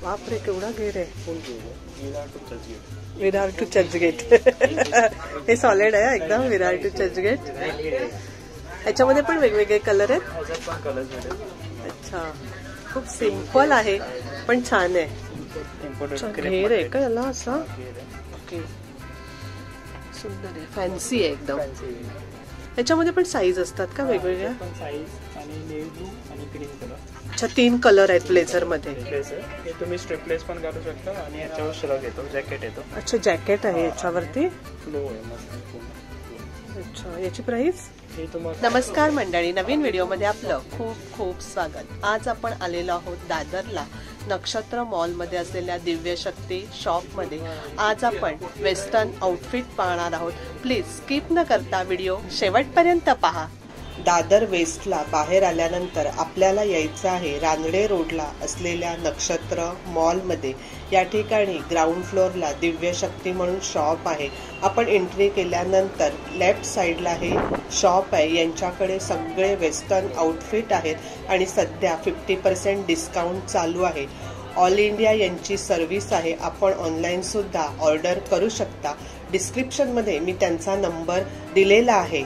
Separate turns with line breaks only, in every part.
बापरे केवढा घेर आहे.
चर्चगेट.
विरार टू चर्चगेट. हे सॉलिड आहे एकदम. विरार टू चर्चगेट. ह्याच्यामध्ये पण वेगवेगळे कलर आहेत. अच्छा, खूप सिंपल आहे पण छान आहे. घेर आहे का याला असा. ओके, सुंदर आहे, फॅन्सी आहे एकदम. याच्यामध्ये पण साईज असतात का वेगवेगळ्या. अच्छा, 3 कलर आहेत ब्लेझर मध्ये.
हे तुम्ही स्ट्रिपलेस पण घालू शकता आणि याच्यावर श्रग येतो, जॅकेट येतो.
अच्छा, जॅकेट आहे याच्यावरती.
फ्लो आहे मस्त.
अच्छा, याची प्राइस. नमस्कार मंडळी, नवीन व्हिडिओ मध्ये आपलं खूप खूप स्वागत. आज आपण आलेलो आहोत दादरला नक्षत्र मॉल मध्ये असलेल्या दिव्य शक्ती शॉप मध्ये. आज आपण वेस्टर्न आउटफिट पाहणार आहोत. प्लीज स्किप न करता व्हिडिओ शेवटपर्यंत पहा. दादर वेस्टला बाहेर आल्यानंतर आपल्याला यायचं आहे रानडे रोडला असलेल्या नक्षत्र मॉलमध्ये. या ठिकाणी ग्राउंड फ्लोअरला दिव्य शक्ती म्हणून शॉप आहे. आपण एंट्री केल्यानंतर लेफ्ट साईडला हे शॉप आहे. यांच्याकडे सगळे वेस्टर्न आउटफिट आहेत आणि सध्या 50% डिस्काउंट चालू आहे. ऑल इंडिया यांची सर्व्हिस आहे. आपण ऑनलाईन सुद्धा ऑर्डर करू शकता. डिस्क्रिप्शनमध्ये मी त्यांचा नंबर दिलेला आहे.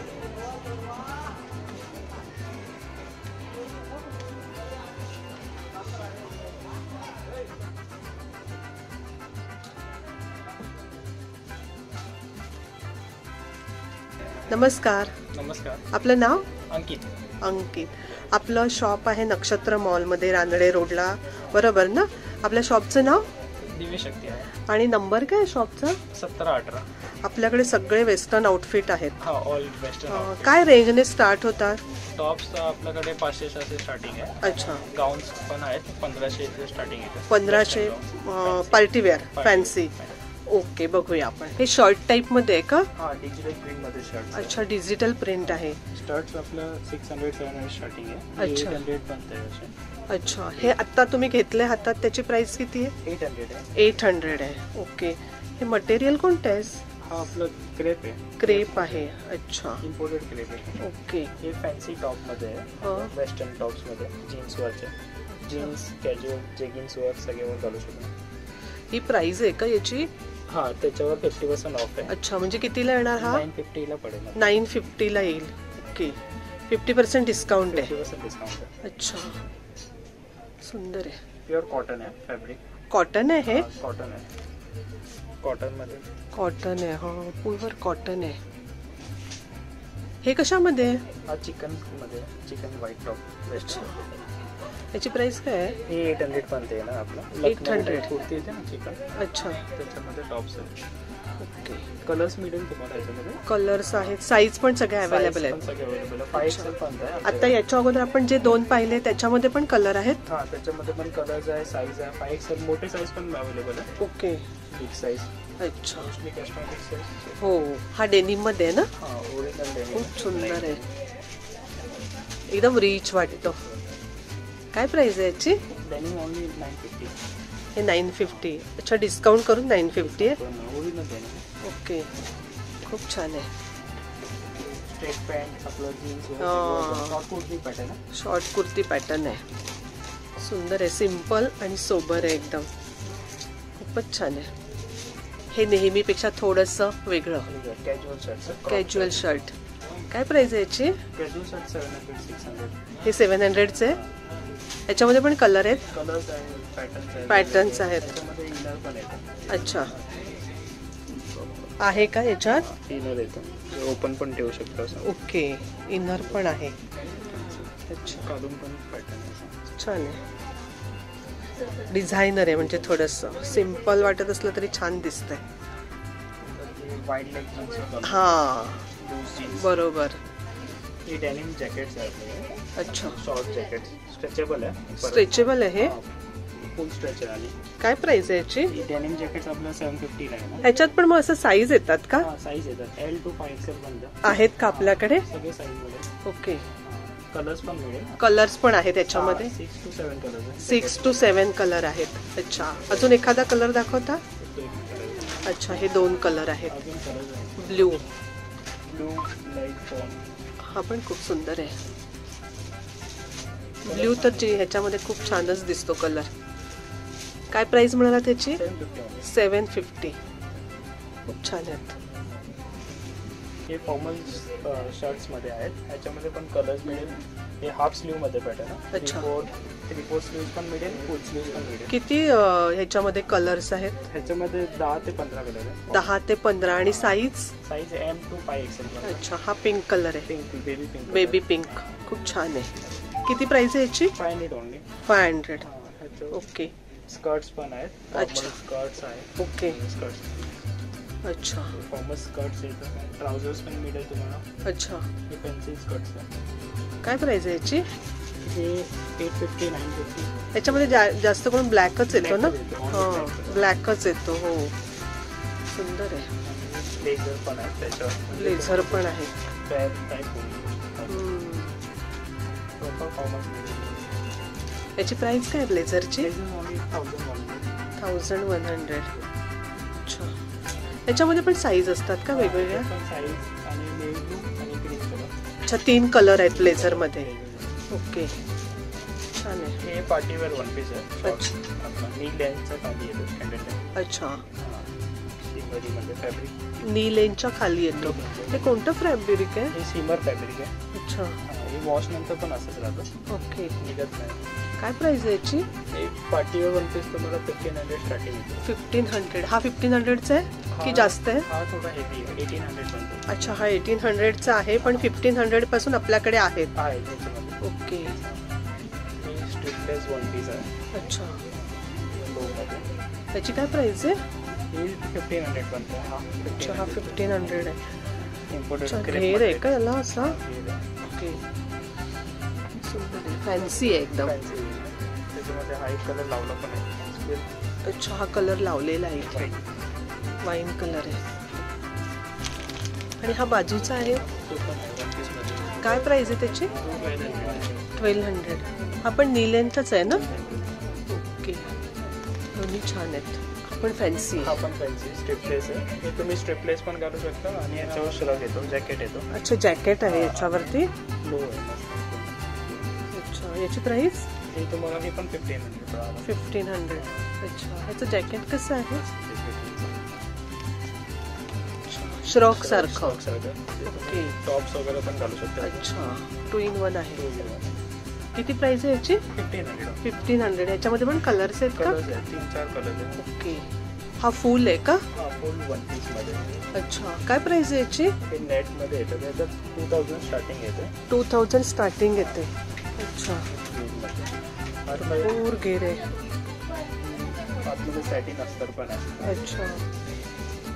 नमस्कार.
नमस्कार.
आपलं नाव.
अंकित.
अंकित. आपलं शॉप आहे नक्षत्र मॉल मध्ये रानडे रोडला, बरोबर ना. आपल्या शॉपचं नाव
दिव्य शक्ती आहे.
आणि नंबर काय शॉपचा.
1718.
आपल्याकडे सगळे वेस्टर्न आउटफिट आहेत.
हा, ऑल वेस्टर्न.
काय रेंजने स्टार्ट होतात.
टॉप्स आपल्याकडे 500 स्टार्टिंग आहे.
अच्छा.
गाउन्स पण आहेत 1500 स्टार्टिंग आहे.
1500 पार्टीवेअर फॅन्सी. ओके, बघूया आपण. हे शर्ट टाइप मध्ये आहे का.
हा, डिजिटल प्रिंट मध्ये शर्ट.
अच्छा, डिजिटल प्रिंट आहे.
शर्ट्स आपलं 600-700 स्टार्टिंग आहे.
अच्छा.
800 पर्यंत आहे.
अच्छा, हे आता तुम्ही घेतले हातात त्याची प्राइस किती आहे.
800 आहे.
800 आहे. ओके. हे मटेरियल कोणतं आहे.
हा आपलं क्रेप आहे.
क्रेप आहे. अच्छा,
इम्पोर्टेड क्रेप आहे.
ओके.
हे फॅन्सी टॉप मध्ये आहे. वेस्टर्न टॉप्स मध्ये जीन्स वरचे. जीन्स, कॅज्युअल, जेगिन्स वर सगळ्यावर घालू शकतो.
ही प्राइस आहे का याची.
हा, त्याच्यावर 50% ऑफ आहे.
अच्छा, म्हणजे कितीला येणार हा.
950 ला पडेल.
950 ला येईल. ओके, 50% डिस्काउंट आहे.
50% डिस्काउंट आहे.
अच्छा, सुंदर आहे.
प्युअर कॉटन आहे फॅब्रिक.
कॉटन आहे हे.
कॉटन आहे. कॉटन मध्ये.
कॉटन आहे. हा, प्युअर कॉटन आहे. हे कशामध्ये.
हा चिकन मध्ये. Chicken white top.
अच्छा, याची प्राइस काय आहे.
हे 800 पर्यंत आहे ना आपलं.
800
कुर्ती येते ना चिकन.
अच्छा,
त्याच्यामध्ये टॉप्स आहेत.
ओके.
कलर्स मिळेल तुम्हाला याच्यामध्ये.
कलर्स आहेत. साईज पण सगळे अवेलेबल आहेत.
सगळे अवेलेबल आहे. 5XL पर्यंत आहे.
आता याच्या अगोदर आपण जे 2 पाहिले त्याच्यामध्ये पण कलर आहेत.
हा, त्याच्यामध्ये पण कलर्स आहे, साईज आहे. 5XL मोठे साईज पण अवेलेबल आहे.
ओके.
Big size.
अच्छा.
Mostly customized size.
हो, हा डेनिम मध्ये आहे ना.
हा, ओरिजिनल डेनिम.
खूप सुंदर आहे. एकदम रिच वाटतो. काय प्राइस आहे याची.
Denim only 950.
हे 950. अच्छा, डिस्काउंट करून 950 आहे.
Original denim.
ओके, खूप छान आहे.
स्ट्रेट पॅन्ट आपलं जीन्स. शॉर्ट कुर्ती पॅटर्न आहे.
शॉर्ट कुर्ती पॅटर्न आहे. सुंदर आहे, सिंपल आणि सोबर आहे एकदम. खूपच छान आहे. हे नेहमीपेक्षा थोडंसं वेगळं.
Casual shirt.
Casual shirt. काय प्राइस आहे याची.
Casual shirt 700-600.
हे 700चे आहे. याच्यामध्ये पण कलर आहेत.
कलर्स आहेत,
पॅटर्न्स आहेत.
त्याच्यामध्ये इनर पण येतं.
अच्छा, आहे का याच्यात.
इनर येतं. ओपन पण ठेवू शकतो असं.
ओके, इनर पण आहे. अच्छा,
काढून पण पॅटर्न.
छान आहे. डिझायनर आहे म्हणजे थोडंसं सिंपल वाटत असलं तरी छान दिसतंय.
Wide leg jeans.
हा, बरोबर.
हे डेनिम जॅकेट्स आहेत.
अच्छा,
शॉर्ट जॅकेट. स्ट्रेचेबल आहे.
स्ट्रेचेबल आहे.
फुल स्ट्रेच आहे.
काय प्राइस आहे याची.
डेनिम जॅकेट्स आपलं 750 ला आहे ना.
ह्याच्यात पण मग असं साईज येतात का.
साईज येतात. L to 5XL पर्यंत
आहेत का आपल्याकडे.
सगळे साईज मध्ये.
ओके.
कलर्स पण मिळेल.
कलर्स पण आहेत त्याच्यामध्ये.
6 to 7 कलर्स.
6 to 7 कलर आहेत. अच्छा, अजून एखादा कलर दाखवता. अच्छा, हे 2 कलर आहेत. ब्ल्यू.
Light form.
हा पण खूप सुंदर आहे. ब्ल्यू तर ह्याच्यामध्ये खूप छानच दिसतो कलर. काय प्राइस म्हणाला त्याची?
750.
750. खूप छान आहेत.
हे फॉर्मल शर्ट्स मध्ये आहेत. ह्याच्यामध्ये पण कलर्स मिळेल. हे हाफ स्लीव मध्ये पॅटर्न आहे.
अच्छा.
3/4 स्लीव्स पण मिळेल, फुल स्लीव्स पण मिळेल.
किती ह्याच्यामध्ये कलर्स आहेत?
ह्याच्यामध्ये 10 ते 15 कलर आहे.
10 ते 15. आणि size?
Size M to 5XL.
अच्छा, हा पिंक कलर आहे.
Baby pink.
बेबी पिंक खूप छान आहे. किती प्राइस आहे याची?
500 ओनली.
500. ओके.
स्कर्ट्स पण आहेत.
अच्छा.
स्कर्ट्स आहेत.
ओके.
स्कर्ट्स.
अच्छा.
फॉर्मल स्कर्ट्स येतात. ट्राउझर्स पण मिळेल तुम्हाला.
अच्छा.
हे पेन्सिल स्कर्ट्स आहे.
काय प्राइस आहे याची?
हे 850 950.
याच्यामध्ये जास्त करून ब्लॅकच येतो ना? हां, ब्लॅकच येतो. हो, सुंदर आहे.
ब्लेझर पण आहे त्याच्यावर.
ब्लेझर पण आहे. याची प्राइस काय ब्लेझरची? 1100. अच्छा. याच्यामध्ये पण साईज असतात का वेगवेगळ्या? अच्छा, 3 कलर आहेत ब्लेझर मध्ये. ओके, छान आहे.
हे पार्टीवेअर वन पीस आहे.
अच्छा.
नी लेन्थचा खाली येतो स्टँडर्ड.
अच्छा.
मध्ये फॅब्रिक
नी लेनच्या खाली येतो. हे कोणतं फॅब्रिक आहे?
हे सिमर फॅब्रिक आहे.
अच्छा.
हे वॉश नंतर पण असंच राहतं.
ओके.
निघत नाही.
काय प्राइस आहे याची?
एक पार्टीवेअर वन पीस तुम्हाला 1500 स्टार्टिंग येतो.
1500. हा 1500चा आहे की जास्त आहे?
हा थोडा हेवी आहे. 1800 पर्यंत.
अच्छा, हा 1800चा आहे, पण 1500 पासून आपल्याकडे आहेत.
आहे त्याच्यामध्ये.
ओके.
हे स्ट्रिपलेस वन पीस आहे.
अच्छा.
लोमध्ये.
त्याची काय प्राइस आहे?
हे 1500 पर्यंत.
अच्छा, हा 1500 आहे.
इम्पोर्टेड
घेर आहे का याला असा? ओके. सुंदर आहे, फॅन्सी आहे एकदम.
त्याच्यामध्ये हा एक कलर लावला पण आहे.
अच्छा, हा कलर लावलेला आहे इथे. वाईन कलर आहे. आणि हा बाजूचा आहे. काय प्राइस आहे त्याची? 1200. हा पण नी लेंथच आहे ना? ओके. दोन्ही छान आहेत. पण फॅन्सी आहे.
हा पण फॅन्सी स्ट्रिपलेस आहे. हे तुम्ही स्ट्रिपलेस पण घालू शकता. आणि याच्यावर श्रग येतो, जॅकेट येतो.
अच्छा, जॅकेट आहे याच्यावरती.
लो आहे.
अच्छा, याची प्राइस?
हे तुम्हाला हे पण 1500.
1500. अच्छा, ह्याचं जॅकेट कसं आहे? श्रॉक सारखं. ओके.
टॉप्स वगैरे पण घालू शकता.
अच्छा, 2 in 1 आहे. किती प्राइस आहे याची? 1500. याच्यामध्ये पण कलर्स आहेत का?
3-4 कलर्स आहेत.
ओके. हा फुल आहे का?
हा फुल वन पीस मध्ये.
अच्छा, काय प्राइस आहे याची?
हे नेट मध्ये येतं. त्याच्यात 2000 स्टार्टिंग येते.
2000 स्टार्टिंग येते. अच्छा. भरपूर घेर आहे.
आतमध्ये सॅटिन अस्तर पण आहे.
अच्छा.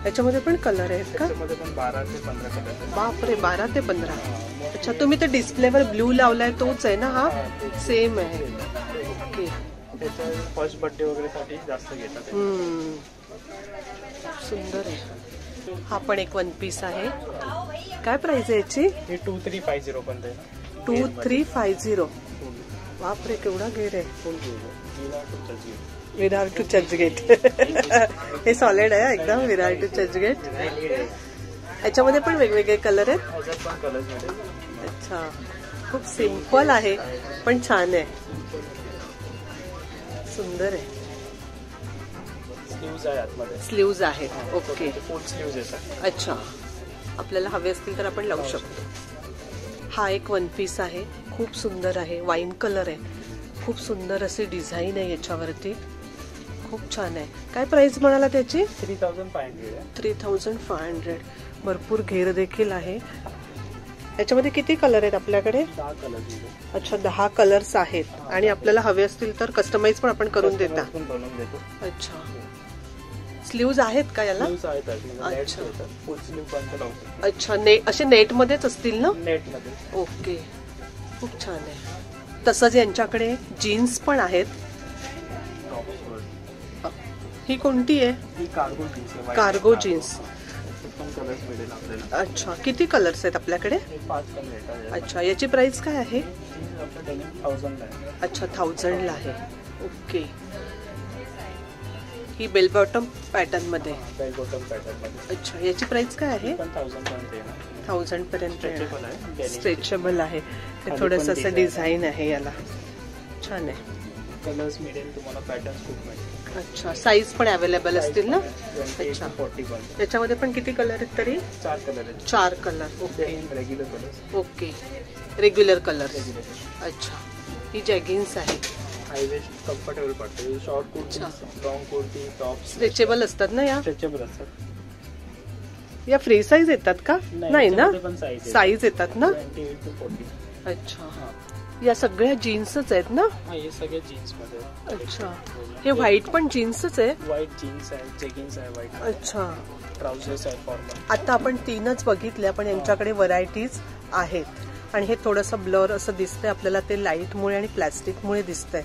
याच्यामध्ये पण कलर आहेत का?
त्याच्यामध्ये पण 12 ते 15 कलर आहेत.
बापरे, 12 ते 15. अच्छा, तुम्ही तर डिस्प्लेवर ब्लू लावलाय तोच आहे ना? हा सेम आहे. ओके.
त्याच्या फर्स्ट बर्थडे वगैरे साठी जास्त घेतात.
सुंदर आहे. हा पण एक वन पीस आहे. काय प्राइस आहे याची?
हे 2350 पण आहे.
2350. बापरे, केवढा घेर आहे.
Full
Virar to Churchgate. हे सॉलिड आहे एकदम. विरार टू चर्चगेट. याच्यामध्ये पण वेगवेगळे कलर आहेत. अच्छा, खूप सिंपल आहे पण छान आहे. सुंदर आहे. स्लीव्ज आहेत. ओके. अच्छा, आपल्याला हवे असतील तर आपण लावू शकतो. हा एक वन पीस आहे. खूप सुंदर आहे. वाईन कलर आहे. खूप सुंदर अशी डिझाईन आहे याच्यावरती. खूप छान आहे. काय प्राइस म्हणाला त्याची?
3500.
3500. भरपूर घेर देखील आहे. याच्यामध्ये किती कलर आहेत आपल्याकडे?
10 कलर.
अच्छा, 10 कलर्स आहेत. आणि आपल्याला हवे असतील तर कस्टमाइज पण आपण करून देता? अच्छा. स्लीव्ज आहेत का याला?
अच्छा.
अच्छा, असे नेट मध्येच असतील ना?
नेट मध्ये.
ओके. खूप छान आहे. तसंच यांच्याकडे जीन्स पण आहेत. ही कोणती आहे? Cargo jeans. अच्छा, किती कलर्स आहेत आपल्याकडे?
5 कलर.
अच्छा, याची प्राइस काय आहे?
1000
अच्छा, 1000 ला आहे. ओके. ही बेल बॉटम पॅटर्न मध्ये. अच्छा, याची प्राइस काय आहे? 1000 पर्यंत. स्ट्रेचेबल आहे. थोडंसं असं डिझाईन आहे याला. छान आहे.
कलर्स मिळेल तुम्हाला. पॅटर्न्स खूप मिळेल.
अच्छा, साईज पण अवेलेबल असतील ना? अच्छा,
40 पर्यंत.
याच्यामध्ये पण किती कलर आहेत तरी?
4 कलर आहेत.
4 colour. Okay,
regular colour.
Okay, regular colour. अच्छा, ही जॅगिन्स आहे.
हाय वेस्ट कम्फर्टेबल पडते. Short kurti, long kurti, top
stretchable असतात ना या?
स्ट्रेचेबल असतात.
या फ्री साईज येतात का? नाही ना, साईज येतात ना?
28 to 40.
अच्छा, या सगळ्या जीन्सच आहेत ना?
हे सगळे जीन्स मध्ये.
अच्छा, हे व्हाईट पण जीन्सच आहे?
व्हाईट जीन्स आहे, जेगिन्स आहे व्हाईट.
अच्छा,
ट्राउझर्स आहे फॉर्मल.
आता आपण 3च बघितल्या, पण यांच्याकडे व्हरायटीज आहेत आणि हे थोडंसं ब्लर असं दिसतंय आपल्याला, ते लाईटमुळे आणि प्लॅस्टिकमुळे दिसतंय.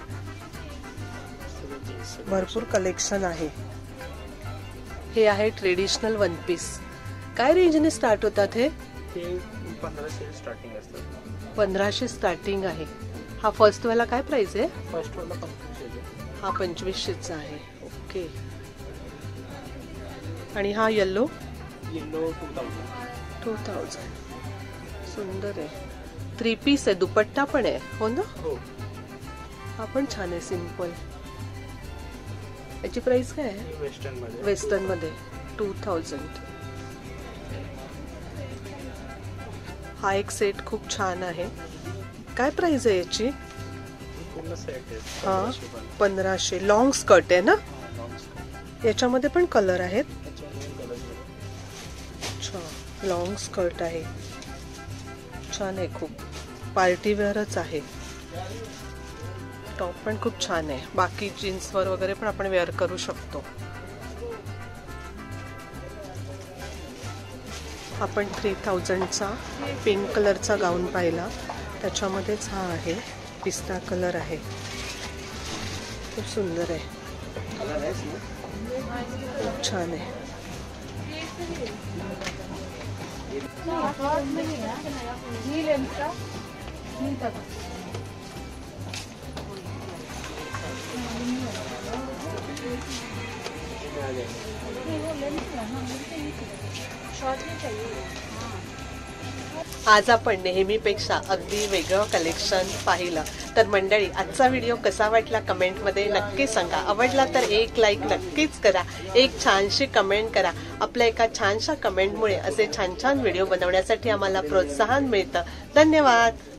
भरपूर कलेक्शन आहे. हे आहे ट्रेडिशनल वन पीस. काय रेंजने स्टार्ट होतात हे?
1500 स्टार्टिंग असतात.
1500 स्टार्टिंग आहे. हा फर्स्ट वाला काय प्राइस आहे?
फर्स्ट वाला 2500.
हा 2500चा आहे. ओके, आणि हा येलो?
येलो 2000.
सुंदर आहे. 3 पीस आहे, दुपट्टा पण आहे हो ना?
हो.
हा पण छान आहे, सिंपल. याची प्राइस काय आहे?
वेस्टर्न मध्ये.
वेस्टर्न मध्ये 2000. हा एक सेट खूप छान आहे. काय प्राइस आहे याची?
पूर्ण सेट आहे.
हा 1500. लॉंग स्कर्ट आहे ना? याच्यामध्ये पण कलर आहेत. अच्छा, लॉंग स्कर्ट आहे, छान आहे, खूप पार्टी वेअरच आहे. टॉप पण खूप छान आहे. बाकी जीन्सवर वगैरे पण आपण वेअर करू शकतो. आपण 3000चा पिंक कलरचा गाऊन पाहिला, त्याच्यामध्येच हा आहे, पिस्ता कलर आहे, खूप सुंदर आहे, खूप छान आहे. आज आपण नेहमीपेक्षा अगदी वेगळं कलेक्शन पाहिलं. तर मंडळी, आजचा व्हिडिओ कसा वाटला कमेंटमध्ये नक्की सांगा. आवडला तर एक लाईक नक्कीच करा, एक छानशी कमेंट करा. आपल्या एका छानशा कमेंटमुळे असे छान छान व्हिडिओ बनवण्यासाठी आम्हाला प्रोत्साहन मिळतं. धन्यवाद.